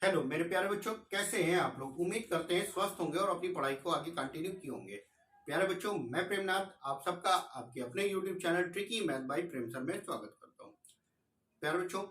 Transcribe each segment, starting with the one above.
Hello मेरे प्यारे बच्चों, कैसे हैं आप लोग। उम्मीद करते हैं स्वस्थ होंगे और अपनी पढ़ाई को आगे कंटिन्यू किए होंगे। प्यारे बच्चों, मैं प्रेमनाथ आप सबका आपके अपने YouTube channel tricky math bye प्रेम सर में स्वागत करता हूं। प्यारे बच्चों,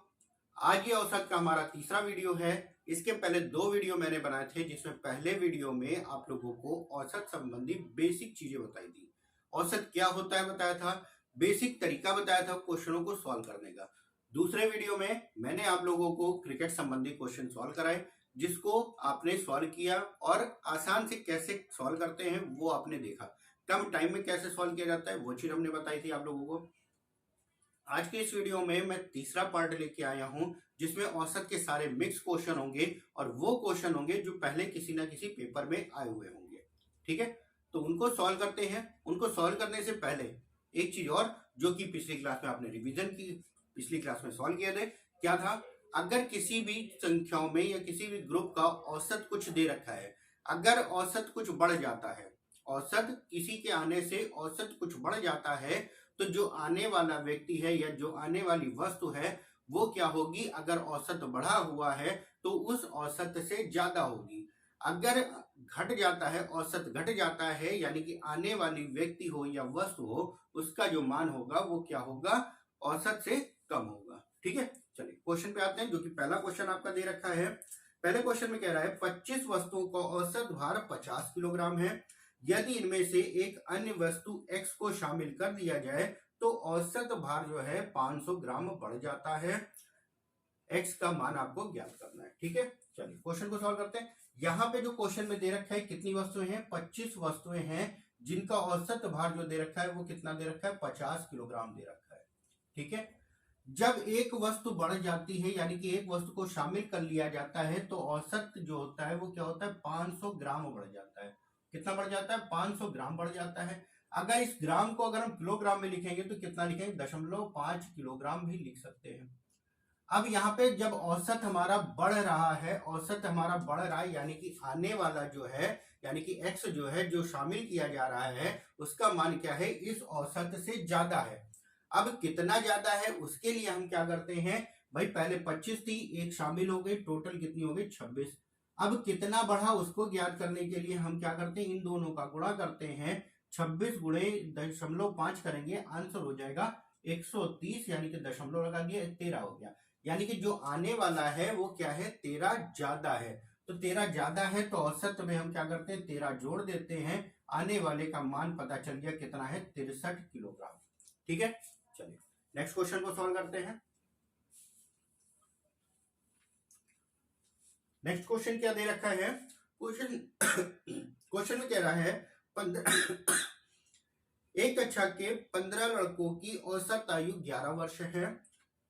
आज ये औसत का हमारा तीसरा वीडियो है। इसके पहले दो वीडियो मैंने बनाए थे, जिसमें पहले वीडियो में आप लोगों को औसत संबंधी बेसिक चीजें बताई थी। औसत क्या होता है बताया था, बेसिक तरीका बताया था क्वेश्चनों को सॉल्व करने का। दूसरे वीडियो में मैंने आप लोगों को क्रिकेट संबंधी क्वेश्चन सॉल्व कराए, जिसको आपने सॉल्व किया और आसान से कैसे सॉल्व करते हैं वो आपने देखा। कम टाइम में कैसे सॉल्व किया जाता है वो चीज हमने बताई थी आप लोगों को। आज के इस वीडियो में मैं तीसरा पार्ट लेके आया हूं, जिसमें औसत के सारे मिक्स क्वेश्चन होंगे और वो क्वेश्चन होंगे जो पहले किसी ना किसी पेपर में आए हुए होंगे। ठीक है, तो उनको सॉल्व करते हैं। उनको सॉल्व करने से पहले एक चीज और, जो कि पिछली क्लास में आपने रिवीजन की, पिछली क्लास में सॉल्व किए थे। क्या था, अगर किसी भी संख्याओं में या किसी भी ग्रुप का औसत कुछ दे रखा है, अगर औसत कुछ बढ़ जाता है, औसत किसी के आने से औसत कुछ बढ़ जाता है, तो जो आने वाला व्यक्ति है या जो आने वाली वस्तु है वो क्या होगी, अगर औसत बढ़ा हुआ है तो उस औसत से ज्यादा होगी। अगर घट जाता है, औसत घट जाता है, यानी कि आने वाली व्यक्ति हो या वस्तु हो, उसका जो मान होगा वो क्या होगा, औसत से कम होगा। ठीक है, चलिए क्वेश्चन पे आते हैं, जो कि पहला क्वेश्चन आपका दे रखा है। पहले क्वेश्चन में कह रहा है 25 वस्तुओं का औसत भार 50 किलोग्राम है। यदि इनमें से एक अन्य वस्तु x को शामिल कर दिया जाए तो औसत भार जो है 500 ग्राम बढ़ जाता है। x का मान आपको ज्ञात करना है। ठीक है, चलिए क्वेश्चन को सॉल्व करते हैं। यहाँ पे जो क्वेश्चन में दे रखा है कितनी वस्तुएं हैं, 25 वस्तुएं हैं, जिनका औसत भार जो दे रखा है वो कितना दे रखा है, 50 किलोग्राम दे रखा है। ठीक है, जब एक वस्तु बढ़ जाती है, यानी कि एक वस्तु को शामिल कर लिया जाता है, तो औसत जो होता है वो क्या होता है, 500 ग्राम बढ़ जाता है। कितना बढ़ जाता है, 500 ग्राम बढ़ जाता है। अगर इस ग्राम को अगर हम किलोग्राम में लिखेंगे तो कितना लिखेंगे, 0.5 किलोग्राम भी लिख सकते हैं। अब यहाँ पे जब औसत हमारा बढ़ रहा है, औसत हमारा बढ़ रहा है, यानी कि आने वाला जो है, यानी कि x जो है, जो शामिल किया जा रहा है, उसका मान क्या है, इस औसत से ज्यादा है। अब कितना ज्यादा है उसके लिए हम क्या करते हैं भाई, पहले 25 थी, एक शामिल हो गई, टोटल कितनी हो गई, 26। अब कितना बढ़ा उसको ज्ञात करने के लिए हम क्या करते हैं, इन दोनों का गुणा करते हैं। 26 गुणे 0.5 करेंगे, आंसर हो जाएगा 130, यानी कि दशमलव लगा दिया, 13 हो गया। यानी कि जो आने वाला है वो क्या है, 13 ज्यादा है। तो 13 ज्यादा है तो औसत में हम क्या करते हैं, 13 जोड़ देते हैं। आने वाले का मान पता चल गया कितना है, 63 किलोग्राम। ठीक है, चलिए नेक्स्ट क्वेश्चन को सॉल्व करते हैं। नेक्स्ट क्वेश्चन क्या दे रखा है, क्वेश्चन क्वेश्चन में कह रहा है 15 एक कक्षा के 15 लड़कों की औसत आयु 11 वर्ष है।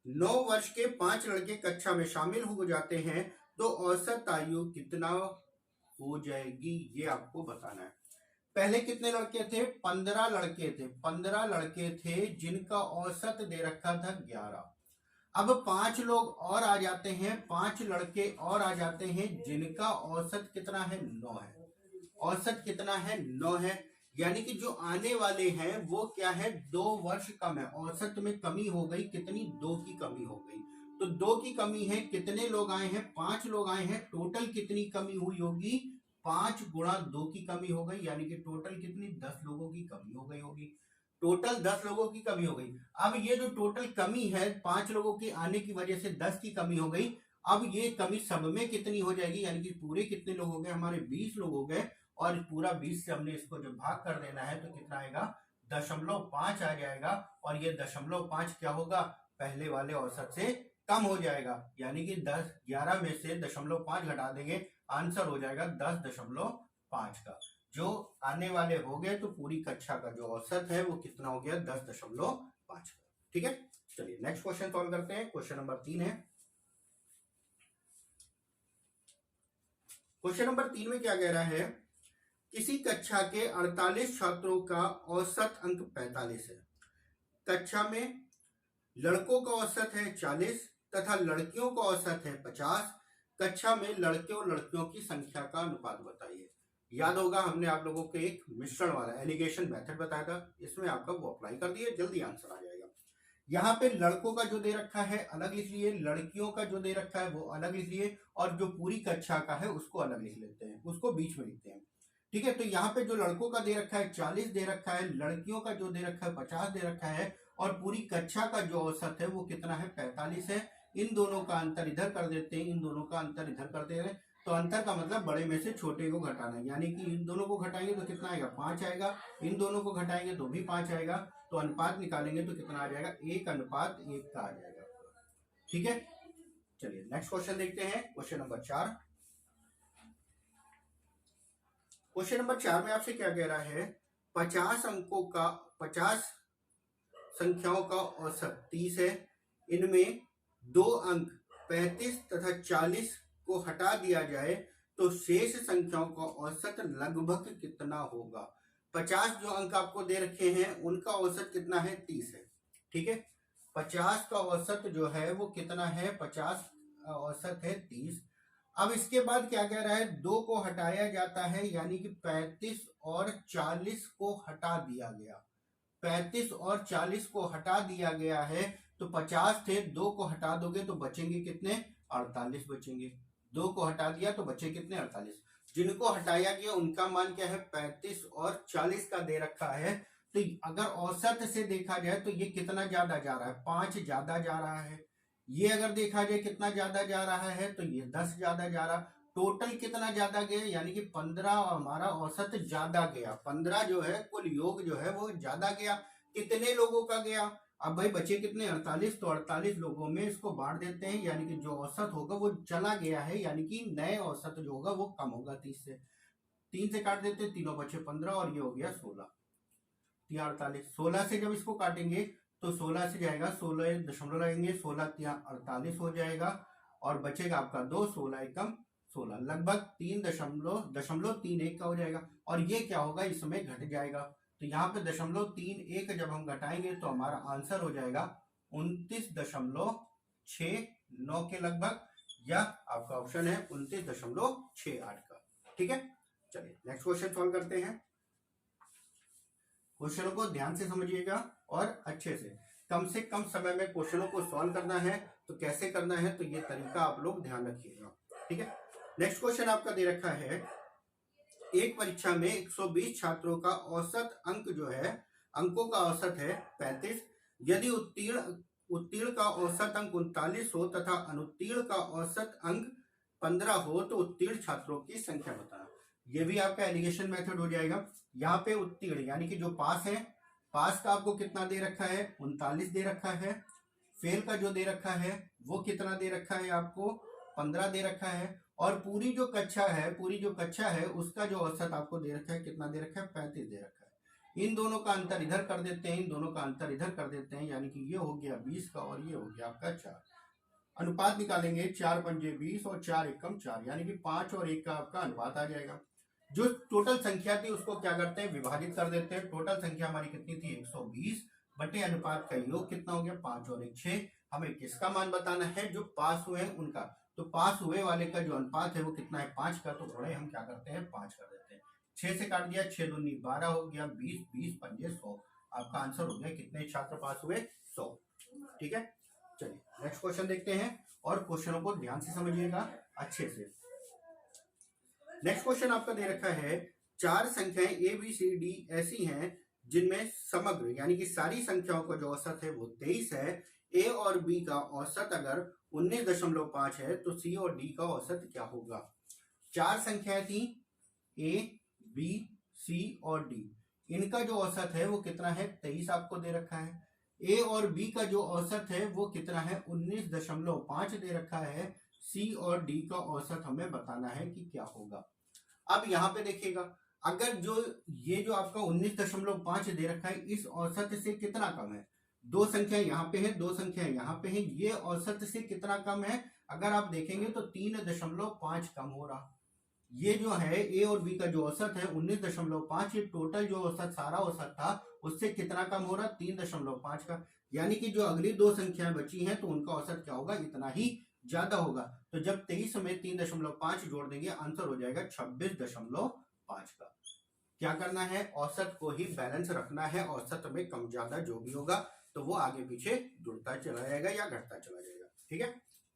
9 वर्ष के 5 लड़के कक्षा में शामिल हो जाते हैं, तो औसत आयु कितना हो जाएगी, ये आपको बताना है। पहले कितने लड़के थे, 15 लड़के थे, 15 लड़के थे जिनका औसत दे रखा था 11। अब 5 लोग और आ जाते हैं, 5 लड़के और आ जाते हैं, जिनका औसत कितना है, 9 है। औसत कितना है, 9 है। यानी कि जो आने वाले हैं वो क्या है, 2 वर्ष कम है। औसत में कमी हो गई, कितनी, 2 की कमी हो गई। तो 2 की कमी है, कितने लोग आए हैं, 5 लोग आए हैं। टोटल कितनी कमी हुई होगी, 5 गुणा 2 की कमी हो गई, यानी कि टोटल कितनी, 10 लोगों की कमी हो गई होगी। टोटल 10 लोगों की कमी हो गई। अब ये जो टोटल कमी है, 5 लोगों की आने की वजह से 10 की कमी हो गई। अब ये कमी सब में कितनी हो जाएगी, यानी कि पूरे कितने लोग हो गए, हमारे 20 लोग हो गए। और पूरा 20 से हमने इसको जब भाग कर देना है तो कितना आएगा, 0.5 आ जाएगा। और ये 0.5 क्या होगा, पहले वाले औसत से कम हो जाएगा। यानी कि 11 में से 0.5 घटा देंगे, आंसर हो जाएगा 10.5 का। जो आने वाले हो गए, तो पूरी कक्षा का जो औसत है वो कितना हो गया, 10.5 का। ठीक है, चलिए नेक्स्ट क्वेश्चन सॉल्व करते हैं। क्वेश्चन नंबर 3 है। क्वेश्चन नंबर 3 में क्या कह रहा है, किसी कक्षा के 48 छात्रों का औसत अंक 45 है। कक्षा में लड़कों का औसत है 40 तथा लड़कियों का औसत है 50। कक्षा में लड़के और लड़कियों की संख्या का अनुपात बताइए। याद होगा हमने आप लोगों को एक मिश्रण वाला एलिगेशन मेथड बताया था, इसमें आपका वो अप्लाई कर दिए, जल्दी आंसर आ जाएगा। यहाँ पे लड़कों का जो दे रखा है अलग लिख लिए, लड़कियों का जो दे रखा है वो अलग लिख लिए, और जो पूरी कक्षा का है उसको अलग लिख लेते हैं, उसको बीच में लिखते हैं। ठीक है, तो यहाँ पे जो लड़कों का दे रखा है 40 दे रखा है, लड़कियों का जो दे रखा है 50 दे रखा है, और पूरी कक्षा का जो औसत है वो कितना है 45 है। इन दोनों का अंतर इधर कर देते हैं, इन दोनों का अंतर इधर कर दे रहे हैं। तो अंतर का मतलब बड़े में से छोटे को घटाना, यानी कि इन दोनों को घटाएंगे तो कितना आएगा 5 आएगा, इन दोनों को घटाएंगे तो भी 5 आएगा। तो अनुपात निकालेंगे तो कितना आ जाएगा 1:1 का आ जाएगा। ठीक है, चलिए नेक्स्ट क्वेश्चन देखते हैं, क्वेश्चन नंबर 4। क्वेश्चन नंबर 4 में आपसे क्या कह रहा है, 50 संख्याओं का औसत 30 है, इनमें 2 अंक 35 तथा 40 को हटा दिया जाए तो शेष संख्याओं का औसत लगभग कितना होगा। 50 जो अंक आपको दे रखे हैं उनका औसत कितना है 30 है। ठीक है, 50 का औसत जो है वो कितना है, 50 औसत है 30। अब इसके बाद क्या कह रहा है, 2 को हटाया जाता है, यानी कि 35 और 40 को हटा दिया गया। 35 और 40 को हटा दिया गया है, तो 50 थे, 2 को हटा दोगे तो बचेंगे कितने, 48 बचेंगे। 2 को हटा दिया तो बचे कितने, 48। जिनको हटाया गया उनका मान क्या है 35 और 40 का दे रखा है। तो अगर औसत से देखा जाए तो ये कितना ज्यादा जा रहा है, 5 ज्यादा जा रहा है। ये अगर देखा जाए कितना ज्यादा जा रहा है तो ये 10 ज्यादा जा रहा। टोटल कितना ज्यादा गया, यानी कि 15 हमारा औसत ज्यादा गया। 15 जो है कुल योग जो है वो ज्यादा गया। कितने लोगों का गया, अब भाई बचे कितने 48, तो 48 लोगों में इसको बांट देते हैं, यानी कि जो औसत होगा वो चला गया है, यानी कि नए औसत जो होगा वो कम होगा 30 से। 3 से काट देते, तीनों बचे 15 और ये हो गया 16, 48। 16 से जब इसको काटेंगे तो 16 से जाएगा, 16 दशमलव लगेंगे, 16 48 हो जाएगा, और बचेगा आपका 2, 16 एकम 16, लगभग 3.31 का हो जाएगा। और ये क्या होगा, इसमें घट जाएगा, तो यहाँ पे 0.31 जब हम घटाएंगे तो हमारा आंसर हो जाएगा 29.69 के लगभग, या आपका ऑप्शन है 29.68 का। ठीक है, चलिए नेक्स्ट क्वेश्चन सॉल्व करते हैं। क्वेश्चनों को ध्यान से समझिएगा और अच्छे से, कम समय में क्वेश्चनों को सॉल्व करना है। तो कैसे करना है, तो ये तरीका आप लोग ध्यान रखिएगा। ठीक है, नेक्स्ट क्वेश्चन आपका दे रखा है, एक परीक्षा में 120 छात्रों का औसत अंक जो है, अंकों का औसत है 35। यदि उत्तीर्ण का औसत अंक 39 हो तथा अनुत्तीर्ण का औसत अंक 15 हो तो उत्तीर्ण छात्रों की संख्या बताना। ये भी आपका एलिगेशन मेथड हो जाएगा। यहाँ पे उत्तीर्ण यानी कि जो पास है, पास का आपको कितना दे रखा है 39 दे रखा है। फेल का जो दे रखा है वो कितना दे रखा है आपको 15 दे रखा है। और पूरी जो कक्षा है उसका जो औसत आपको दे रखा है कितना दे रखा है 35 दे रखा है। इन दोनों का अंतर इधर कर देते हैं, इन दोनों का अंतर इधर कर देते हैं, यानी कि ये हो गया 20 का और ये हो गया आपका 4। अनुपात निकालेंगे, 4 पंजे 20 और 4 एकम 4, यानी कि 5 और 1 का आपका अनुपात आ जाएगा। जो टोटल संख्या थी उसको क्या करते हैं, विभाजित कर देते हैं। टोटल संख्या हमारी कितनी थी 120 बटे अनुपात का योग कितना हो गया 5 और 1 6। हमें किसका मान बताना है, जो पास हुए हैं उनका। तो पास हुए वाले का जो अनुपात है वो कितना है 5 का, तो थोड़े हम क्या करते हैं 5 कर देते हैं। 6 से काट दिया, 6 दूनी 12 हो गया, 20 20 पंजे 100। आपका आंसर हो गया कितने छात्र पास हुए 100। ठीक है, चलिए नेक्स्ट क्वेश्चन देखते हैं और क्वेश्चनों को ध्यान से समझिएगा अच्छे से। नेक्स्ट क्वेश्चन आपका दे रखा है, 4 संख्याएं ए बी सी डी ऐसी हैं जिनमें समग्र यानी कि सारी संख्याओं का जो औसत है वो 23 है। ए और बी का औसत अगर 19.5 है तो सी और डी का औसत क्या होगा। 4 संख्याएं थी ए बी सी और डी, इनका जो औसत है वो कितना है 23 आपको दे रखा है। ए और बी का जो औसत है वो कितना है 19.5 दे रखा है। सी और डी का औसत हमें बताना है कि क्या होगा। अब यहाँ पे देखिएगा, अगर ये जो आपका 19.5 दे रखा है इस औसत से कितना कम है, 2 संख्या यहाँ पे है, 2 संख्या यहाँ पे है, ये औसत से कितना कम है, अगर आप देखेंगे तो 3.5 कम हो रहा। ये जो है ए और बी का जो औसत है 19.5, ये टोटल जो औसत सारा औसत था उससे कितना कम हो रहा 3.5 का, यानी कि जो अगली 2 संख्याएं बची हैं तो उनका औसत क्या होगा इतना ही ज्यादा होगा। तो जब 23 में 3.5 जोड़ देंगे आंसर हो जाएगा 26.5 का। क्या करना है, औसत को ही बैलेंस रखना है, औसत में कम ज्यादा जो भी होगा तो वो आगे पीछे जुड़ता चला जाएगा या घटता चला जाएगा। ठीक है,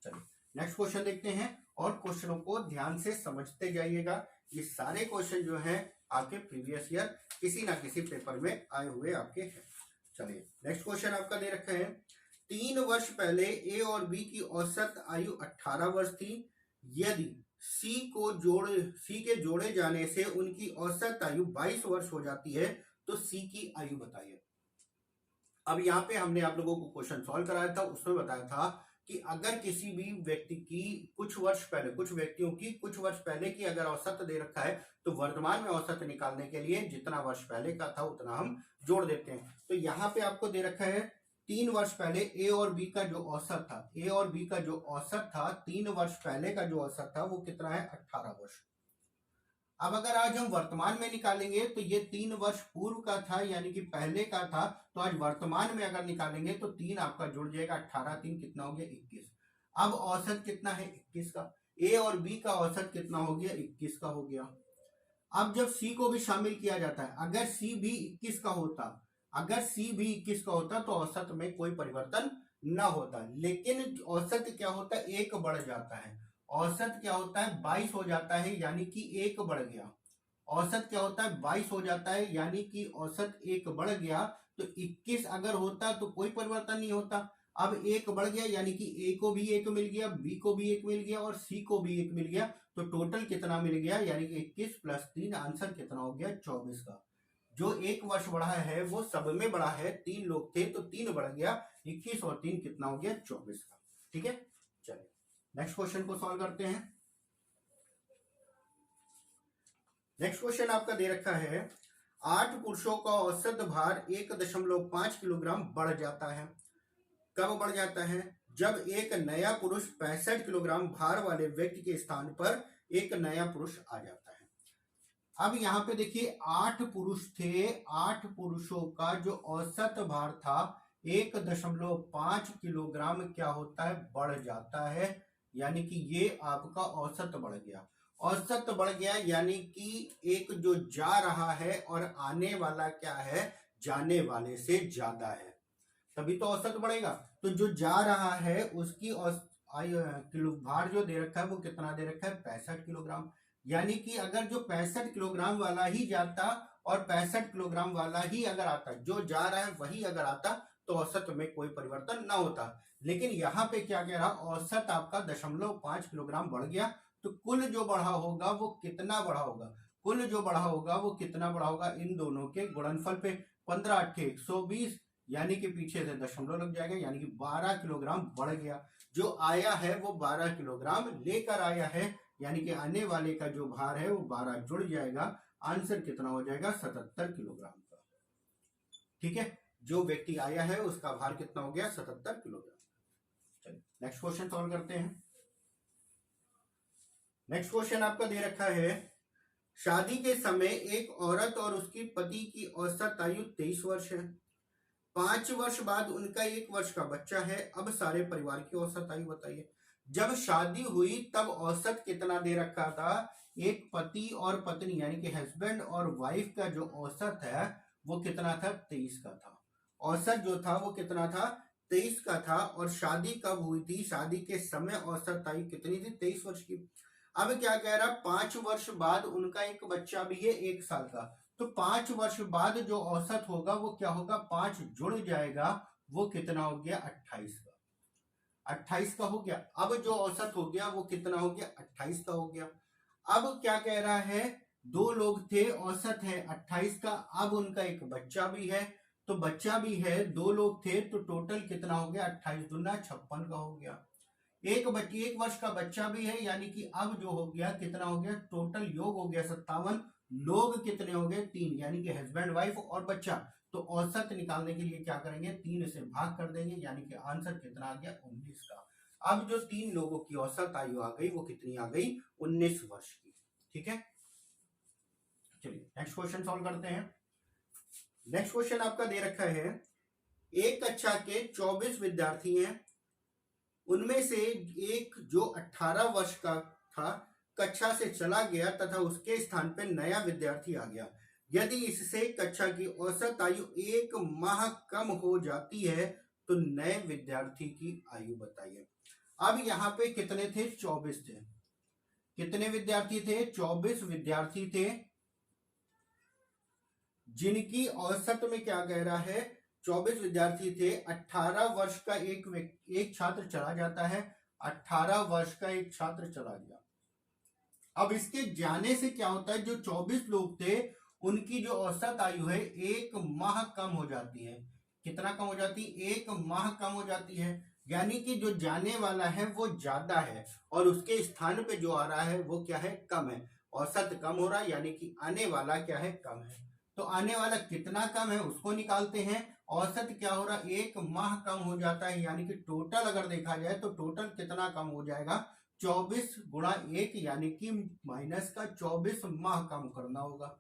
चलिए नेक्स्ट क्वेश्चन देखते हैं और क्वेश्चनों को ध्यान से समझते जाइएगा। ये सारे क्वेश्चन जो है आपके प्रीवियस ईयर किसी ना किसी पेपर में आए हुए आपके हैं। चलिए नेक्स्ट क्वेश्चन आपका दे रखा है, 3 वर्ष पहले ए और बी की औसत आयु 18 वर्ष थी। यदि सी के जोड़े जाने से उनकी औसत आयु 22 वर्ष हो जाती है तो सी की आयु बताइए। अब यहाँ पे हमने आप लोगों को क्वेश्चन सॉल्व कराया था, उसमें बताया था कि अगर किसी भी व्यक्ति की कुछ व्यक्तियों की कुछ वर्ष पहले की अगर औसत दे रखा है तो वर्तमान में औसत निकालने के लिए जितना वर्ष पहले का था उतना हम जोड़ देते हैं। तो यहाँ पे आपको दे रखा है 3 वर्ष पहले ए और बी का जो औसत था 3 वर्ष पहले का जो औसत था वो कितना है 18 वर्ष। अब अगर आज हम वर्तमान में निकालेंगे तो ये 3 वर्ष पूर्व का था यानी कि पहले का था, तो आज वर्तमान में अगर निकालेंगे तो 3 आपका जुड़ जाएगा, 18 3 कितना हो गया 21। अब औसत कितना है 21 का, ए और बी का औसत कितना हो गया 21 का हो गया। अब जब सी को भी शामिल किया जाता है, अगर सी भी 21 का होता तो औसत में कोई परिवर्तन ना होता, लेकिन औसत क्या होता है एक बढ़ जाता है। औसत क्या होता है 22 हो जाता है यानी कि एक बढ़ गया। औसत क्या होता है 22 हो जाता है यानी कि औसत एक बढ़ गया। तो 21 अगर होता तो कोई परिवर्तन नहीं होता। अब एक बढ़ गया यानी कि ए को भी एक मिल गया, बी को भी एक मिल गया और सी को भी एक मिल गया। तो टोटल कितना मिल गया यानी कि 21 + 3 आंसर कितना हो गया 24 का। जो एक वर्ष बढ़ा है वो सब में बढ़ा है, 3 लोग थे तो 3 बढ़ गया, 21 और 3 कितना हो गया 24 का। ठीक है, चलिए नेक्स्ट क्वेश्चन को सॉल्व करते हैं। नेक्स्ट क्वेश्चन आपका दे रखा है, 8 पुरुषों का औसत भार 1.5 किलोग्राम बढ़ जाता है। कब बढ़ जाता है? जब एक नया पुरुष 65 किलोग्राम भार वाले व्यक्ति के स्थान पर एक नया पुरुष आ जाता है। अब यहाँ पे देखिए 8 पुरुष थे, 8 पुरुषों का जो औसत भार था 1.5 किलोग्राम क्या होता है बढ़ जाता है, यानी कि ये आपका औसत बढ़ गया। औसत बढ़ गया यानी कि एक जो जा रहा है और आने वाला क्या है जाने वाले से ज्यादा है, तभी तो औसत बढ़ेगा। तो जो जा रहा है उसकी किलो भार जो दे रखा है वो कितना दे रखा है 65 किलोग्राम। यानी कि अगर जो 65 किलोग्राम वाला ही जाता और 65 किलोग्राम वाला ही अगर आता, जो जा रहा है वही अगर आता तो औसत में कोई परिवर्तन ना होता। लेकिन यहाँ पे क्या कह रहा, औसत आपका 0.5 किलोग्राम बढ़ गया, तो कुल जो बढ़ा होगा वो कितना बढ़ा होगा, कुल जो बढ़ा होगा वो कितना बढ़ा होगा इन दोनों के गुणनफल पे। 15 8 120 यानी कि पीछे से दशमलव लग जाएगा, यानी कि 12 किलोग्राम बढ़ गया। जो आया है वो 12 किलोग्राम लेकर आया है, यानी कि आने वाले का जो भार है वो 12 जुड़ जाएगा। आंसर कितना हो जाएगा 77 किलोग्राम का। ठीक है, जो व्यक्ति आया है उसका भार कितना हो गया 77 किलोग्राम। चलिए नेक्स्ट क्वेश्चन सॉल्व करते हैं। नेक्स्ट क्वेश्चन आपका दे रखा है, शादी के समय एक औरत और उसकी पति की औसत आयु 23 वर्ष है। 5 वर्ष बाद उनका 1 वर्ष का बच्चा है। अब सारे परिवार की औसत आयु बताइए। जब शादी हुई तब औसत कितना दे रखा था, एक पति और पत्नी यानी कि हस्बैंड और वाइफ का जो औसत है वो कितना था 23 का था। औसत जो था वो कितना था 23 का था। और शादी कब हुई थी, शादी के समय औसत आयु कितनी थी 23 वर्ष की। अब क्या कह रहा, 5 वर्ष बाद उनका एक बच्चा भी है 1 साल का, तो 5 वर्ष बाद जो औसत होगा वो क्या होगा 5 जुड़ जाएगा, वो कितना हो गया 28 का। 28 का हो गया। अब जो औसत हो गया वो कितना हो गया 28 का हो गया। अब क्या कह रहा है, 2 लोग थे, औसत है 28 का, अब उनका एक बच्चा भी है, तो बच्चा भी है, 2 लोग थे तो टोटल कितना हो गया 28 दूना 56 का हो गया। एक वर्ष का बच्चा भी है, यानी कि अब जो हो गया कितना हो गया टोटल योग हो गया 57। लोग कितने हो गए 3, यानी कि हस्बैंड वाइफ और बच्चा। तो औसत निकालने के लिए क्या करेंगे 3 से भाग कर देंगे, यानी कि आंसर कितना आ गया 19 का। अब जो 3 लोगों की औसत आयु आ गई वो कितनी आ गई 19 वर्ष की। ठीक है, चलिए नेक्स्ट क्वेश्चन सॉल्व करते हैं। नेक्स्ट क्वेश्चन आपका दे रखा है, एक कक्षा के 24 विद्यार्थी हैं, उनमें से एक जो 18 वर्ष का था कक्षा से चला गया तथा उसके स्थान पर नया विद्यार्थी आ गया। यदि इससे कक्षा की औसत आयु 1 माह कम हो जाती है तो नए विद्यार्थी की आयु बताइए। अब यहाँ पे कितने थे? 24 थे। कितने विद्यार्थी थे? 24 विद्यार्थी थे, जिनकी औसत में क्या कह रहा है? 24 विद्यार्थी थे। 18 वर्ष का एक छात्र चला जाता है, 18 वर्ष का एक छात्र चला गया। अब इसके जाने से क्या होता है? जो 24 लोग थे उनकी जो औसत आयु है 1 माह कम हो जाती है। कितना कम हो जाती है? 1 माह कम हो जाती है। यानी कि जो जाने वाला है वो ज्यादा है और उसके स्थान पे जो आ रहा है वो क्या है? कम है। औसत कम हो रहा है, यानी कि आने वाला क्या है? कम है। तो आने वाला कितना कम है उसको निकालते हैं। औसत क्या हो रहा है? 1 माह कम हो जाता है, यानी कि टोटल अगर देखा जाए तो टोटल कितना कम हो जाएगा? 24 गुणा 1, यानी कि माइनस का 24 माह कम करना होगा।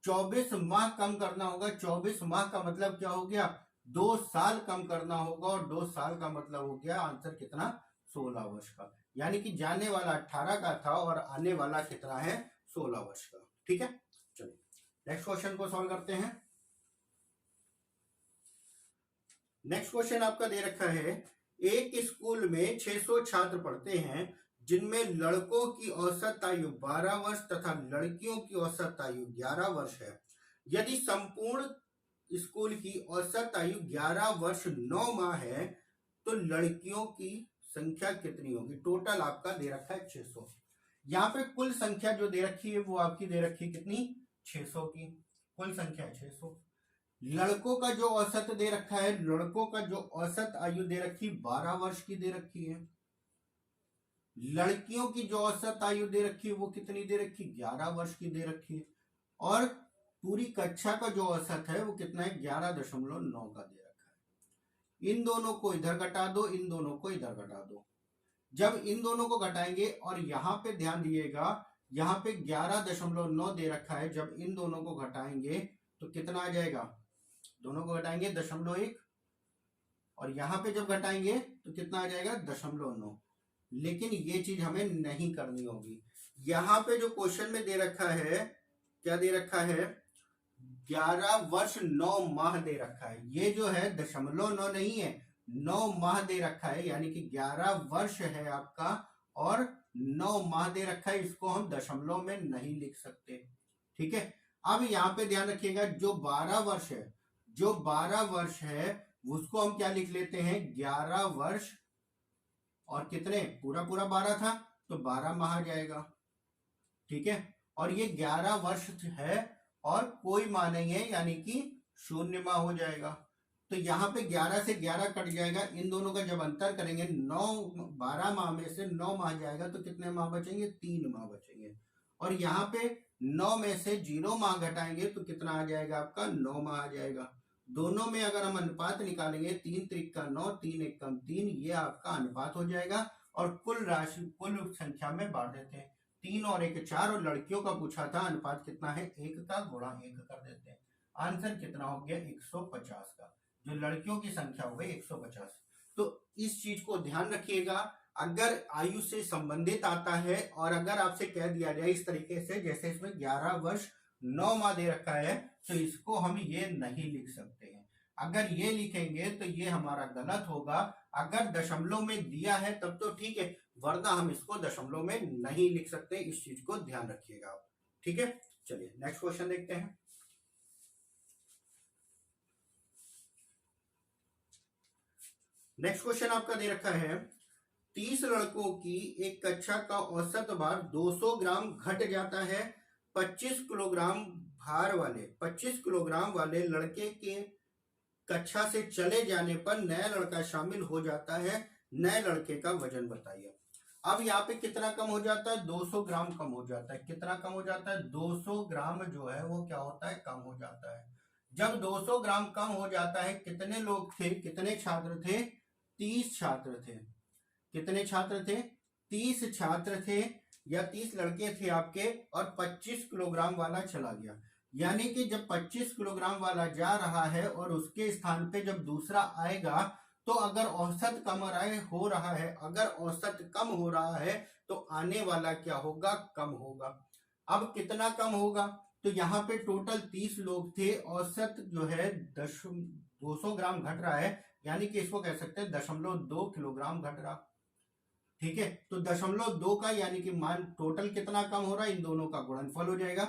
24 माह कम करना होगा। 24 माह का मतलब क्या हो गया? 2 साल कम करना होगा, और 2 साल का मतलब हो गया आंसर कितना? 16 वर्ष का। यानी कि जाने वाला 18 का था और आने वाला कितना है? 16 वर्ष का। ठीक है, चलिए नेक्स्ट क्वेश्चन को सॉल्व करते हैं। नेक्स्ट क्वेश्चन आपका दे रखा है, एक स्कूल में 600 छात्र पढ़ते हैं, जिनमें लड़कों की औसत आयु 12 वर्ष तथा लड़कियों की औसत आयु 11 वर्ष है। यदि संपूर्ण स्कूल की औसत आयु 11 वर्ष 9 माह है तो लड़कियों की संख्या कितनी होगी? टोटल आपका दे रखा है 600। यहाँ पे कुल संख्या जो दे रखी है वो आपकी दे रखी है कितनी? 600 की। कुल संख्या 600। लड़कों का जो औसत दे रखा है, लड़कों का जो औसत आयु दे रखी 12 वर्ष की दे रखी है। लड़कियों की जो औसत आयु दे रखी है वो कितनी दे रखी? 11 वर्ष की दे रखी है। और पूरी कक्षा का जो औसत है वो कितना है? 11.9 का दे रखा है। इन दोनों को इधर घटा दो, इन दोनों को इधर घटा दो। जब इन दोनों को घटाएंगे, और यहाँ पे ध्यान दिएगा, यहाँ पे 11.9 दे रखा है, जब इन दोनों को घटाएंगे तो कितना आ जाएगा? दोनों को घटाएंगे 0.1, और यहाँ पे जब घटाएंगे तो कितना आ जाएगा? 0.9। लेकिन ये चीज हमें नहीं करनी होगी। यहाँ पे जो क्वेश्चन में दे रखा है, क्या दे रखा है? 11 वर्ष 9 माह दे रखा है। ये जो है 0.9 नहीं है, 9 माह दे रखा है, यानी कि 11 वर्ष है आपका और 9 माह दे रखा है। इसको हम दशमलव में नहीं लिख सकते। ठीक है, अब यहाँ पे ध्यान रखिएगा, जो 12 वर्ष है, जो 12 वर्ष है उसको हम क्या लिख लेते हैं? 11 वर्ष और कितने? पूरा पूरा 12 था तो 12 माह आ जाएगा। ठीक है, और ये 11 वर्ष है और कोई माह नहीं है, यानी कि 0 माह हो जाएगा। तो यहाँ पे 11 से 11 कट जाएगा। इन दोनों का जब अंतर करेंगे, 12 माह में से 9 माह जाएगा तो कितने माह बचेंगे? 3 माह बचेंगे। और यहाँ पे 9 में से 0 माह घटाएंगे तो कितना आ जाएगा आपका? 9 माह आ जाएगा। दोनों में अगर हम अनुपात निकालेंगे, 3 त्रिक का 9, 3 एक कम 3, ये आपका अनुपात हो जाएगा। और कुल राशि, कुल संख्या में बांट देते हैं। 3 और 1 4, और लड़कियों का पूछा था, अनुपात कितना है? 1 का गुणा 1 कर देते हैं। आंसर कितना हो गया? 150 का। जो लड़कियों की संख्या हो गई 150। तो इस चीज को ध्यान रखिएगा, अगर आयु से संबंधित आता है और अगर आपसे कह दिया जाए इस तरीके से, जैसे इसमें 11 वर्ष 9 माह दे रखा है, तो इसको हम ये नहीं लिख सकते हैं। अगर ये लिखेंगे तो ये हमारा गलत होगा। अगर दशमलव में दिया है तब तो ठीक है, वरना हम इसको दशमलव में नहीं लिख सकते। इस चीज को ध्यान रखिएगा आप। ठीक है, चलिए नेक्स्ट क्वेश्चन देखते हैं। नेक्स्ट क्वेश्चन आपका दे रखा है, 30 लड़कों की एक कक्षा का औसत भार 200 ग्राम घट जाता है। 25 किलोग्राम वाले लड़के के कक्षा से चले जाने पर नया लड़का शामिल हो जाता है। नए लड़के का वजन बताइए। अब यहाँ पे कितना कम हो जाता है? 200 ग्राम कम हो जाता है। कितना कम हो जाता है? 200 ग्राम जो है वो क्या होता है? कम हो जाता है। जब 200 ग्राम कम हो जाता है, कितने लोग थे? कितने छात्र थे? 30 छात्र थे। कितने छात्र थे? 30 छात्र थे, या 30 लड़के थे आपके, और 25 किलोग्राम वाला चला गया। यानी कि जब 25 किलोग्राम वाला जा रहा है और उसके स्थान पे जब दूसरा आएगा, तो अगर औसत कम हो रहा है, अगर औसत कम हो रहा है तो आने वाला क्या होगा? कम होगा। अब कितना कम होगा? तो यहाँ पे टोटल 30 लोग थे, औसत जो है 200 ग्राम घट रहा है, यानी कि इसको कह सकते हैं 0.2 किलोग्राम घट रहा। ठीक है, तो 0.2 का यानी कि मान टोटल कितना कम हो रहा है, इन दोनों का गुणनफल हो जाएगा,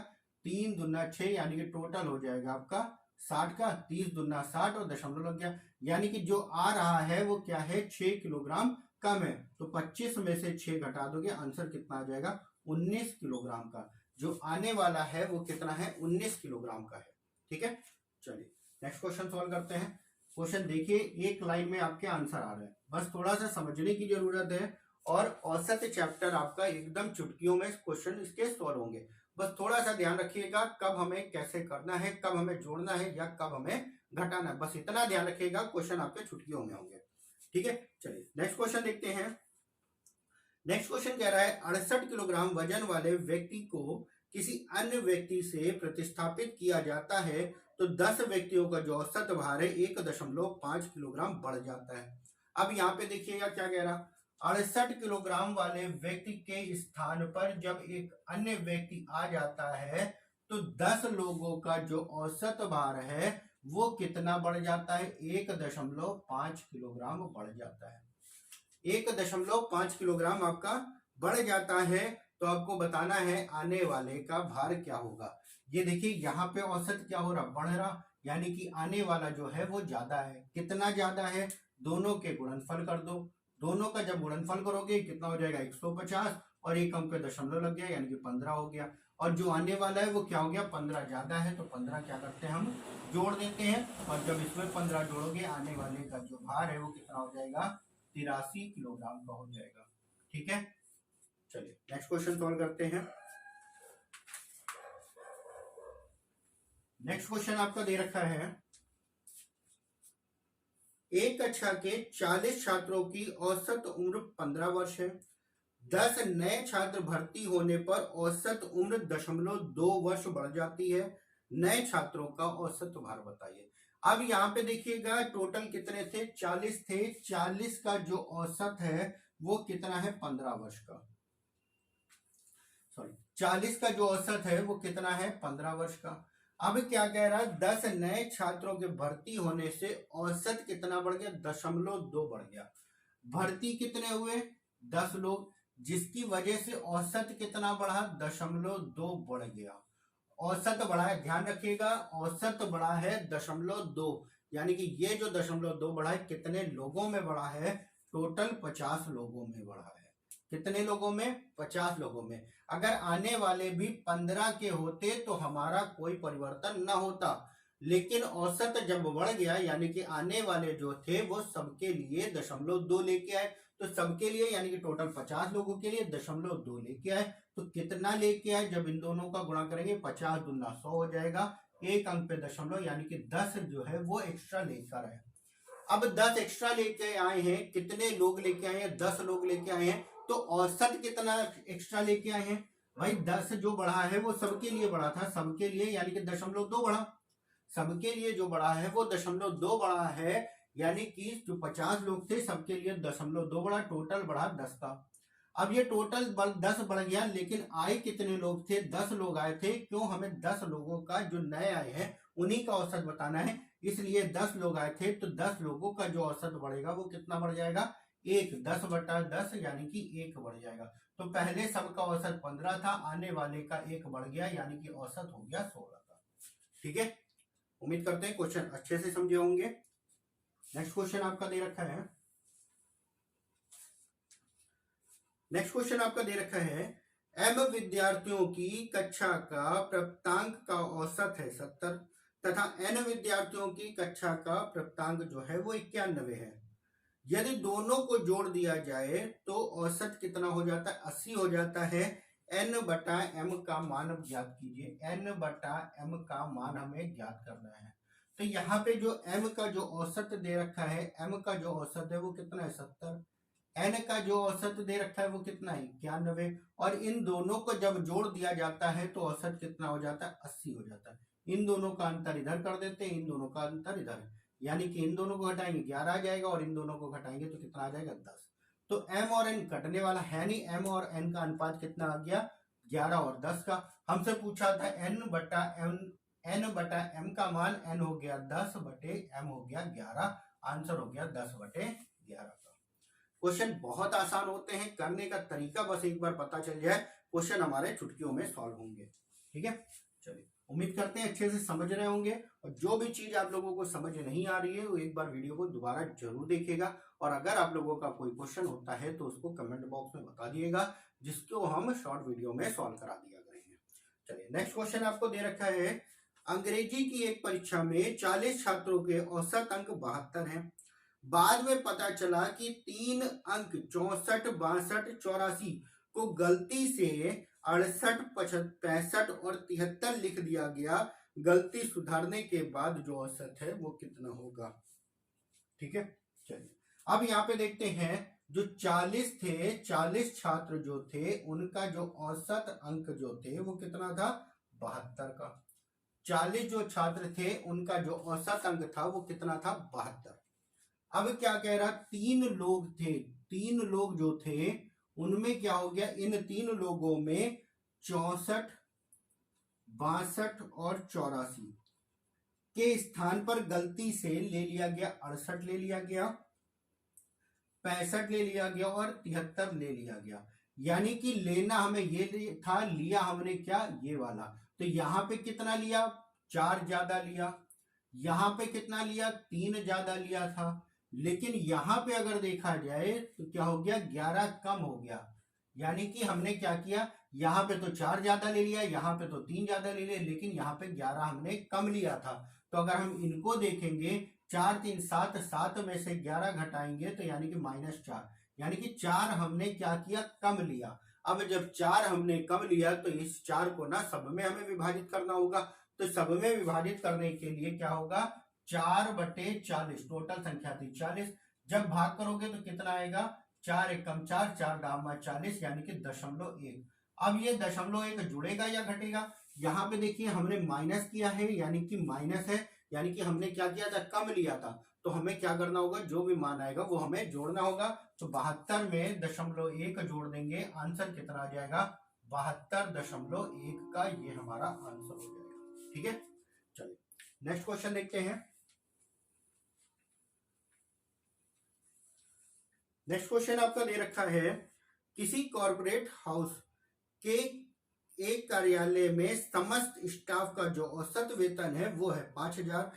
3 दूना 6, यानी कि टोटल हो जाएगा आपका 60 का, 30 दूना 60 और दशमलव लग गया, यानी कि जो आ रहा है वो क्या है, 6 किलोग्राम कम है। तो 25 में से 6 घटा दोगे, आंसर कितना आ जाएगा, 19 किलोग्राम का। जो आने वाला है वो कितना है, 19 किलोग्राम का है। ठीक है, चलिए नेक्स्ट क्वेश्चन सॉल्व करते हैं। क्वेश्चन देखिए, एक लाइन में आपके आंसर आ रहे हैं, बस थोड़ा सा समझने की जरूरत है, और औसत चैप्टर आपका एकदम चुटकियों में क्वेश्चन इसके सॉल्व होंगे। बस थोड़ा सा ध्यान रखिएगा कब हमें कैसे करना है, कब हमें जोड़ना है या कब हमें घटाना है, बस इतना ध्यान रखिएगा, क्वेश्चन आपके चुटकियों में होंगे। ठीक है, चलिए नेक्स्ट क्वेश्चन देखते हैं। नेक्स्ट क्वेश्चन कह रहा है 68 किलोग्राम वजन वाले व्यक्ति को किसी अन्य व्यक्ति से प्रतिस्थापित किया जाता है तो 10 व्यक्तियों का जो औसत भार है 1.5 किलोग्राम बढ़ जाता है। अब यहाँ पे देखिएगा क्या कह रहा, 68 किलोग्राम वाले व्यक्ति के स्थान पर जब एक अन्य व्यक्ति आ जाता है तो 10 लोगों का जो औसत भार है वो कितना बढ़ जाता है, 1.5 किलोग्राम बढ़ जाता है। 1.5 किलोग्राम आपका बढ़ जाता है, तो आपको बताना है आने वाले का भार क्या होगा। ये देखिए यहाँ पे औसत क्या हो रहा, बढ़ रहा, यानी कि आने वाला जो है वो ज्यादा है। कितना ज्यादा है, दोनों के गुणनफल कर दो, दोनों का जब गुणनफल करोगे कितना हो जाएगा, 150, और एक अंक पे दशमलव लग गया, यानी कि 15 हो गया। और जो आने वाला है वो क्या हो गया, 15 ज्यादा है, तो 15 क्या करते हैं, हम जोड़ देते हैं, और जब इसमें 15 जोड़ोगे आने वाले का जो भार है वो कितना हो जाएगा, 83 किलोग्राम का हो जाएगा। ठीक है, चलिए नेक्स्ट क्वेश्चन सॉल्व करते हैं। नेक्स्ट क्वेश्चन आपका दे रखा है, एक कक्षा के 40 छात्रों की औसत उम्र 15 वर्ष है, 10 नए छात्र भर्ती होने पर औसत उम्र 0.2 वर्ष बढ़ जाती है, नए छात्रों का औसत भार बताइए। अब यहाँ पे देखिएगा टोटल कितने थे, 40 थे, 40 का जो औसत है वो कितना है, 15 वर्ष का, सॉरी 40 का जो औसत है वो कितना है, 15 वर्ष का। अब क्या कह रहा है, 10 नए छात्रों के भर्ती होने से औसत कितना बढ़ गया, 0.2 बढ़ गया। भर्ती कितने हुए, 10 लोग, जिसकी वजह से औसत कितना बढ़ा, 0.2 बढ़ गया। औसत बढ़ा है, ध्यान रखिएगा, औसत बढ़ा है 0.2, यानी कि ये जो 0.2 बढ़ा है कितने लोगों में बढ़ा है, टोटल 50 लोगों में बढ़ा है। कितने लोगों में, 50 लोगों में। अगर आने वाले भी 15 के होते तो हमारा कोई परिवर्तन न होता, लेकिन औसत जब बढ़ गया यानी कि आने वाले जो थे वो सबके लिए 0.2 लेके आए, तो सबके लिए यानी कि टोटल 50 लोगों के लिए 0.2 लेके आए, तो कितना लेके आए, जब इन दोनों का गुणा करेंगे 50 दूना 100 हो जाएगा, एक अंक पे दशमलव, यानी कि 10 जो है वो एक्स्ट्रा लेकर आए। अब 10 एक्स्ट्रा लेके आए हैं, कितने लोग लेके आए हैं, 10 लोग लेके आए हैं, तो औसत कितना एक्स्ट्रा लेके आए हैं भाई, 10 जो बढ़ा है वो सबके लिए बढ़ा था, सबके लिए यानी कि 0.2 बढ़ा, सबके लिए जो बढ़ा है वो 0.2 बढ़ा है, यानी कि जो 50 लोग थे सबके लिए 0.2 बढ़ा, टोटल बढ़ा 10 का। अब ये टोटल 10 बढ़ गया, लेकिन आए कितने लोग थे, 10 लोग आए थे, क्यों, हमें 10 लोगों का जो नए आए हैं उन्हीं का औसत बताना है, इसलिए 10 लोग आए थे, तो 10 लोगों का जो औसत बढ़ेगा वो कितना बढ़ जाएगा, 1, 10/10 यानी कि 1 बढ़ जाएगा। तो पहले सबका औसत 15 था, आने वाले का 1 बढ़ गया, यानी कि औसत हो गया 16 का। ठीक है, उम्मीद करते हैं क्वेश्चन अच्छे से समझे होंगे। नेक्स्ट क्वेश्चन आपका दे रखा है, नेक्स्ट क्वेश्चन आपका दे रखा है, एम विद्यार्थियों की कक्षा का प्राप्तांक का औसत है 70 तथा एन विद्यार्थियों की कक्षा का प्राप्तांक जो है वो 91 है। यदि दोनों को जोड़ दिया जाए तो औसत कितना हो जाता है, 80 हो जाता है। n/m का मान ज्ञात कीजिए, n/m का मान हमें ज्ञात करना है। तो यहाँ पे जो m का जो औसत दे रखा है, m का जो औसत है वो कितना है, 70, n का जो औसत दे रखा है वो कितना है, 91, और इन दोनों को जब जोड़ दिया जाता है तो औसत कितना हो जाता है, 80 हो जाता है। इन दोनों का अंतर इधर कर देते हैं, इन दोनों का अंतर इधर, यानी कि इन दोनों को घटाएंगे 11 आ जाएगा, और इन दोनों को घटाएंगे तो कितना आ जाएगा, 10। तो m और n कटने वाला है नहीं, m और n का अनुपात कितना आ गया, 11 और 10 का। हमसे पूछा था n बटा m का मान, n हो गया 10 बटे m हो गया 11, आंसर हो गया 10 बटे 11 का। क्वेश्चन बहुत आसान होते हैं, करने का तरीका बस एक बार पता चल जाए, क्वेश्चन हमारे चुटकियों में सॉल्व होंगे। ठीक है, चलिए उम्मीद करते हैं अच्छे से समझ रहे होंगे, और जो भी चीज आप लोगों को समझ नहीं आ रही है वो एक बार वीडियो को दोबारा जरूर देखिएगा, और अगर आप लोगों का कोई क्वेश्चन होता है तो उसको कमेंट बॉक्स में बता दिएगा, जिसको हम शॉर्ट वीडियो में सॉल्व करा दिया करेंगे। चलिए नेक्स्ट क्वेश्चन आपको दे रखा है, अंग्रेजी की एक परीक्षा में 40 छात्रों के औसत अंक 72 हैं। बाद में पता चला कि 3 अंक 64, 62, 84 को गलती से 68, 65 और 73 लिख दिया गया। गलती सुधारने के बाद जो औसत है वो कितना होगा। ठीक है, चलिए अब यहाँ पे देखते हैं, जो 40 थे, 40 छात्र जो थे, उनका जो औसत अंक जो थे वो कितना था, 72 का। 40 जो छात्र थे उनका जो औसत अंक था वो कितना था, 72। अब क्या कह रहा, 3 लोग थे, 3 लोग जो थे उनमें क्या हो गया, इन 3 लोगों में 64, 62 और 84 के स्थान पर गलती से ले लिया गया 68 ले लिया गया, 65 ले लिया गया और 73 ले लिया गया। यानी कि लेना हमें ये था, लिया हमने क्या, ये वाला। तो यहाँ पे कितना लिया, 4 ज्यादा लिया, यहाँ पे कितना लिया, 3 ज्यादा लिया था। लेकिन यहाँ पे अगर देखा जाए तो क्या हो गया, 11 कम हो गया। यानी कि हमने क्या किया, यहाँ पे तो 4 ज्यादा ले लिया, यहाँ पे तो 3 ज्यादा ले लिया, लेकिन यहाँ पे 11 हमने कम लिया था। तो अगर हम इनको देखेंगे, 4 3 7, 7 में से 11 घटाएंगे तो यानी कि -4, यानी कि 4 हमने क्या किया, कम लिया। अब जब 4 हमने कम लिया तो इस 4 को ना सब में हमें विभाजित करना होगा। तो सब में विभाजित करने के लिए क्या होगा, 4 बटे 40, टोटल संख्या थी 40। जब भाग करोगे तो कितना आएगा, 4 एकम 4, 4 दामा 40, यानी कि 0.1। अब ये 0.1 जुड़ेगा या घटेगा, यहाँ पे देखिए हमने माइनस किया है, यानी कि माइनस है, यानी कि हमने क्या किया था, कम लिया था। तो हमें क्या करना होगा, जो भी मान आएगा वो हमें जोड़ना होगा। तो 72 में 0.1 जोड़ देंगे, आंसर कितना आ जाएगा, 72.1 का ये हमारा आंसर हो जाएगा। ठीक है, चलिए नेक्स्ट क्वेश्चन देखते हैं। नेक्स्ट क्वेश्चन आपका दे रखा है, किसी कॉर्पोरेट हाउस के एक कार्यालय में समस्त स्टाफ का जो औसत वेतन है वो है 5,000,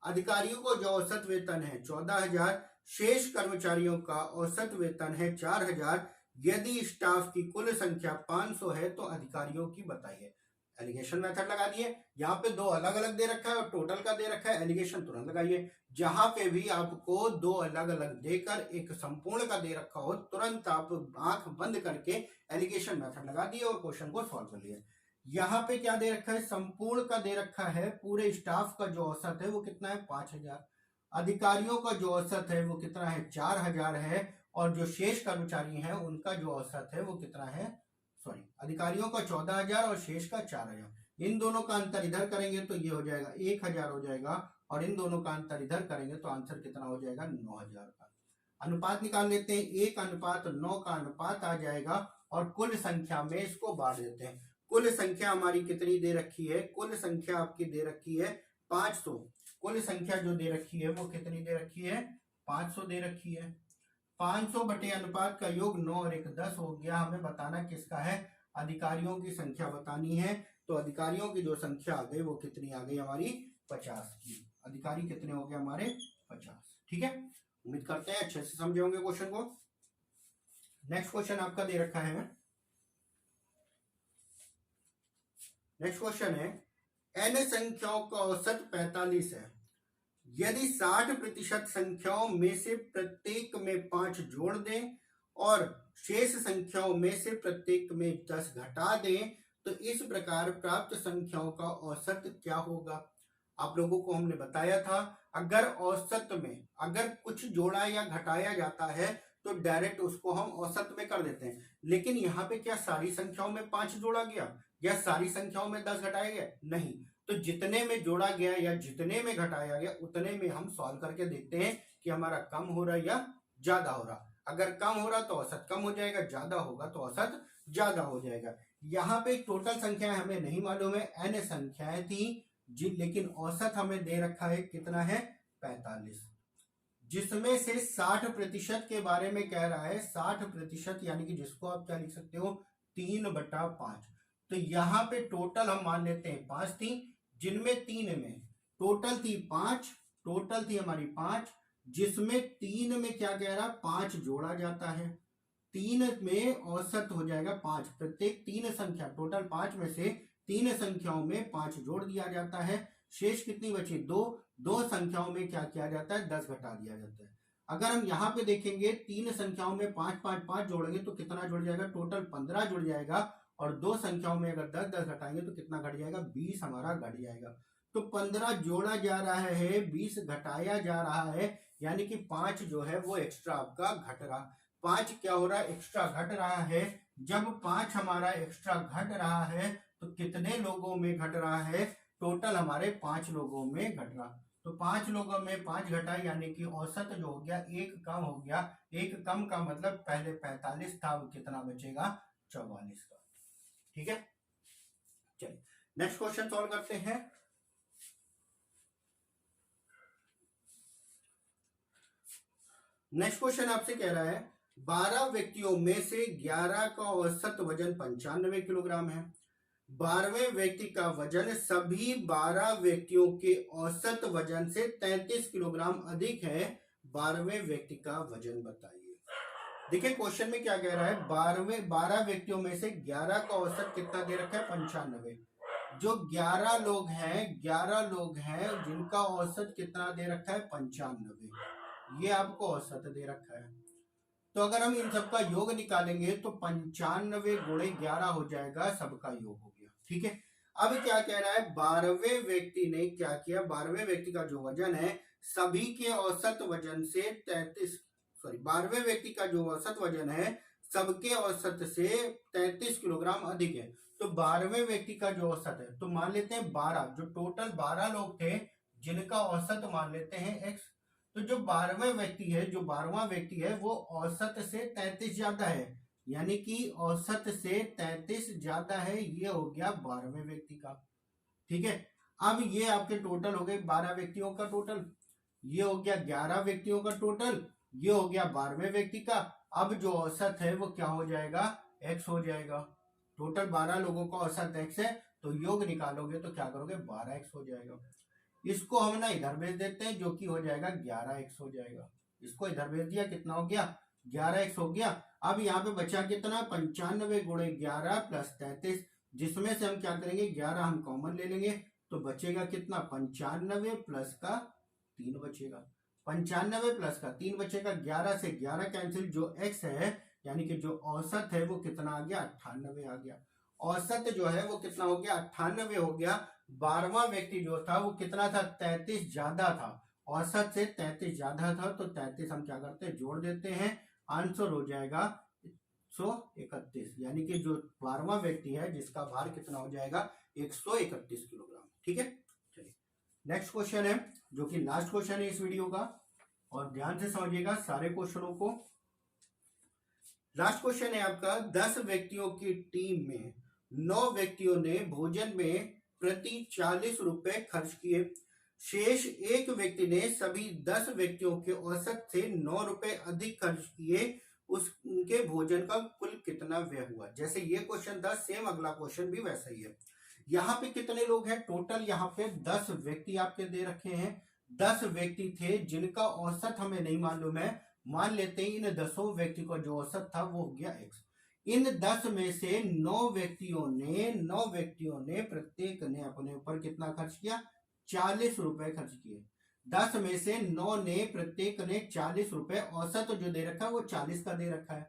अधिकारियों को जो औसत वेतन है 14,000, शेष कर्मचारियों का औसत वेतन है 4,000। यदि स्टाफ की कुल संख्या 500 है तो अधिकारियों की बताइए। एलिगेशन मेथड लगा दिए, यहाँ पे दो अलग अलग दे रखा है और टोटल का दे रखा है, एलिगेशन तुरंत लगाइए। जहां पे भी आपको दो अलग अलग देकर एक संपूर्ण का दे रखा हो, तुरंत आप आंख बंद करके एलिगेशन मेथड लगा दिए और क्वेश्चन को सॉल्व कर लिया। यहाँ पे क्या दे रखा है, संपूर्ण का दे रखा है, पूरे स्टाफ का जो औसत है वो कितना है, 5,000। अधिकारियों का जो औसत है वो कितना है, 4,000 है, और जो शेष कर्मचारी हैं उनका जो औसत है वो कितना है, सॉरी, अधिकारियों का 14,000 और शेष का 4,000। इन दोनों का अंतर इधर करेंगे तो ये हो जाएगा 1,000 हो जाएगा, और इन दोनों का अंतर इधर करेंगे तो आंसर कितना हो जाएगा, 9,000 का। अनुपात निकाल लेते हैं, 1:9 का अनुपात आ जाएगा, और कुल संख्या में इसको बांट देते हैं। कुल संख्या हमारी कितनी दे रखी है, कुल संख्या आपकी दे रखी है 500। कुल संख्या जो दे रखी है वो कितनी दे रखी है, 500 दे रखी है। 500 बटे अनुपात का योग 9 और 1 10 हो गया। हमें बताना किसका है, अधिकारियों की संख्या बतानी है। तो अधिकारियों की जो संख्या आ गई वो कितनी आ गई हमारी, 50 की। अधिकारी कितने हो गए हमारे, 50। ठीक है, उम्मीद करते हैं अच्छे से समझे होंगे क्वेश्चन को। नेक्स्ट क्वेश्चन आपका दे रखा है, नेक्स्ट क्वेश्चन है, n संख्याओं का औसत 45 है। यदि 60% संख्याओं में से प्रत्येक में 5 जोड़ दें और शेष संख्याओं में से प्रत्येक में 10 घटा दें तो इस प्रकार प्राप्त संख्याओं का औसत क्या होगा। आप लोगों को हमने बताया था, अगर औसत में अगर कुछ जोड़ा या घटाया जाता है तो डायरेक्ट उसको हम औसत में कर देते हैं। लेकिन यहाँ पे क्या सारी संख्याओं में 5 जोड़ा गया या सारी संख्याओं में 10 घटाया गया, नहीं। तो जितने में जोड़ा गया या जितने में घटाया गया उतने में हम सॉल्व करके देखते हैं कि हमारा कम हो रहा है या ज्यादा हो रहा। अगर कम हो रहा तो औसत कम हो जाएगा, ज्यादा होगा तो औसत ज्यादा हो जाएगा। यहाँ पे टोटल संख्याएं हमें नहीं मालूम है, n संख्याएं थी लेकिन औसत हमें दे रखा है कितना है 45, जिसमें से 60% के बारे में कह रहा है 60%, यानी कि जिसको आप क्या लिख सकते हो 3/5। तो यहाँ पे टोटल हम मान लेते हैं 5 थी, जिनमें 3 में टोटल थी 5, टोटल थी हमारी 5, जिसमें 3 में क्या कह रहा 5 जोड़ा जाता है, 3 में औसत हो जाएगा 5, प्रत्येक 3 संख्या टोटल 5 में से 3 संख्याओं में 5 जोड़ दिया जाता है, शेष कितनी बची 2, 2 संख्याओं में क्या किया जाता है 10 घटा दिया जाता है। अगर हम यहाँ पे देखेंगे 3 संख्याओं में 5 5 5 जोड़ेंगे तो कितना जुड़ जाएगा, टोटल 15 जुड़ जाएगा, और 2 संख्याओं में अगर 10 10 घटाएंगे तो कितना घट जाएगा 20 हमारा घट जाएगा। तो 15 जोड़ा जा रहा है, 20 घटाया जा रहा है, यानी कि 5 जो है वो एक्स्ट्रा आपका घट रहा, 5 क्या हो रहा है एक्स्ट्रा घट रहा है। जब 5 हमारा एक्स्ट्रा घट रहा है तो कितने लोगों में घट रहा है, टोटल हमारे 5 लोगों में घट रहा। तो 5 लोगों में 5 घटा, यानी कि औसत जो हो गया 1 कम हो गया, 1 कम का मतलब पहले 45 था, वो कितना बचेगा 44 का। ठीक है, चलिए नेक्स्ट क्वेश्चन सॉल्व करते हैं। नेक्स्ट क्वेश्चन आपसे कह रहा है 12 व्यक्तियों में से 11 का औसत वजन 95 किलोग्राम है, 12वें व्यक्ति का वजन सभी 12 व्यक्तियों के औसत वजन से 33 किलोग्राम अधिक है, 12वें व्यक्ति का वजन बताइए। देखिए क्वेश्चन में क्या कह रहा है, 12 व्यक्तियों में से 11 का औसत कितना दे रखा है 95, जो 11 लोग हैं जिनका औसत कितना दे रखा है 95, ये आपको औसत दे रखा है। तो अगर हम इन सबका योग निकालेंगे तो 95 गुणे 11 हो जाएगा, सबका योग हो गया। ठीक है, अब क्या कह रहा है 12वें व्यक्ति ने क्या किया, 12वें व्यक्ति का जो वजन है सभी के औसत वजन से 12वें व्यक्ति का जो औसत वजन है सबके औसत से 33 किलोग्राम अधिक है। तो 12वें व्यक्ति का जो औसत है, तो मान लेते हैं 12, जो टोटल 12 लोग थे जिनका औसत मान लेते हैं x। तो जो 12वां व्यक्ति है, जो 12वां व्यक्ति है वो औसत से 33 ज्यादा है, यानी कि औसत से 33 ज्यादा है, ये हो गया 12वें व्यक्ति का। ठीक है, अब ये आपके टोटल हो गए 12 व्यक्तियों का टोटल, ये हो गया 11 व्यक्तियों का टोटल, ये हो गया 12वें व्यक्ति का। अब जो औसत है वो क्या हो जाएगा x हो जाएगा, टोटल 12 लोगों का औसत x है, तो योग निकालोगे तो क्या करोगे 12x हो जाएगा। इसको हम ना इधर भेज देते हैं, जो कि हो जाएगा 11x हो जाएगा, इसको इधर भेज दिया, कितना हो गया 11x हो गया। अब यहाँ पे बचा कितना 95 गुणे 11 प्लस 33, जिसमें से हम क्या करेंगे 11 हम कॉमन ले लेंगे, तो बचेगा कितना 95 प्लस का 3 बचेगा, 95 प्लस का 3 बचेगा, 11 से 11 कैंसिल, जो x है यानी कि जो औसत है वो कितना आ गया 98 आ गया। औसत जो है वो कितना हो गया 98 हो गया। 12वां व्यक्ति जो था वो कितना था 33 ज्यादा था, औसत से 33 ज्यादा था, तो 33 हम क्या करते हैं जोड़ देते हैं, आंसर हो जाएगा 131, यानी कि जो 12वां व्यक्ति है जिसका भार कितना हो जाएगा 131 किलोग्राम। ठीक है, चलिए नेक्स्ट क्वेश्चन है जो कि लास्ट क्वेश्चन है इस वीडियो का, और ध्यान से समझिएगा सारे क्वेश्चनों को। लास्ट क्वेश्चन है आपका 10 व्यक्तियों की टीम में 9 व्यक्तियों ने भोजन में प्रति 40 रुपए खर्च किए, शेष एक व्यक्ति ने सभी 10 व्यक्तियों के औसत से 9 रुपए अधिक खर्च किए, उनके भोजन का कुल कितना व्यय हुआ। जैसे ये क्वेश्चन था सेम अगला क्वेश्चन भी वैसा ही है। यहाँ पे कितने लोग हैं टोटल, यहाँ पे 10 व्यक्ति आपके दे रखे हैं, 10 व्यक्ति थे जिनका औसत हमें नहीं मालूम है, मान लेते हैं इन 10 व्यक्ति का जो औसत था वो हो गया x। इन 10 में से 9 व्यक्तियों ने प्रत्येक ने अपने ऊपर कितना खर्च किया 40 रुपए खर्च किए। 10 में से 9 ने प्रत्येक ने 40 रुपए, औसत जो दे रखा है वो 40 का दे रखा है।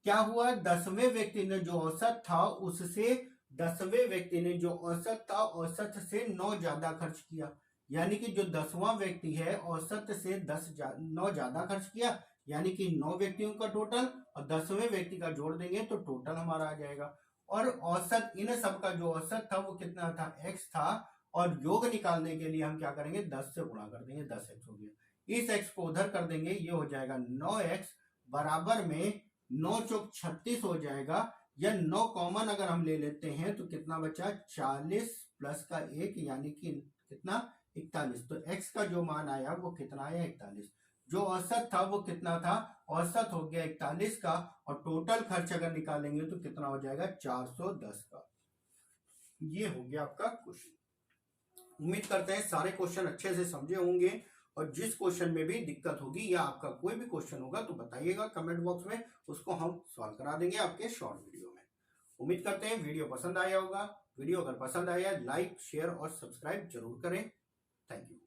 क्या हुआ 10वें व्यक्ति ने जो औसत था उससे 10वें व्यक्ति ने जो औसत था औसत से 9 ज्यादा खर्च किया, यानी कि जो 10वां व्यक्ति है औसत से 9 ज्यादा खर्च किया, यानी कि 9 व्यक्तियों का टोटल, और 10वें व्यक्ति का जोड़ देंगे तो टोटल हमारा आ जाएगा। और औसत इन सब का जो औसत था वो कितना था x था, और योग निकालने के लिए हम क्या करेंगे 10 से गुणा कर देंगे, 10x हो गया। इस x को उधर कर देंगे, ये हो जाएगा 9x बराबर में 9 चौक 36 हो जाएगा, या 9 कॉमन अगर हम ले लेते हैं तो कितना बचा, 40 प्लस का 1 यानी कि कितना, 41। तो x का जो मान आया वो कितना आया, 41। जो औसत था वो कितना था, औसत हो गया 41 का, और टोटल खर्च अगर निकालेंगे तो कितना हो जाएगा, 410 का। ये हो गया आपका क्वेश्चन। उम्मीद करते हैं सारे क्वेश्चन अच्छे से समझे होंगे, और जिस क्वेश्चन में भी दिक्कत होगी या आपका कोई भी क्वेश्चन होगा तो बताइएगा कमेंट बॉक्स में, उसको हम सॉल्व करा देंगे आपके शॉर्ट वीडियो में। उम्मीद करते हैं वीडियो पसंद आया होगा। वीडियो अगर पसंद आया लाइक शेयर और सब्सक्राइब जरूर करें। Thank you.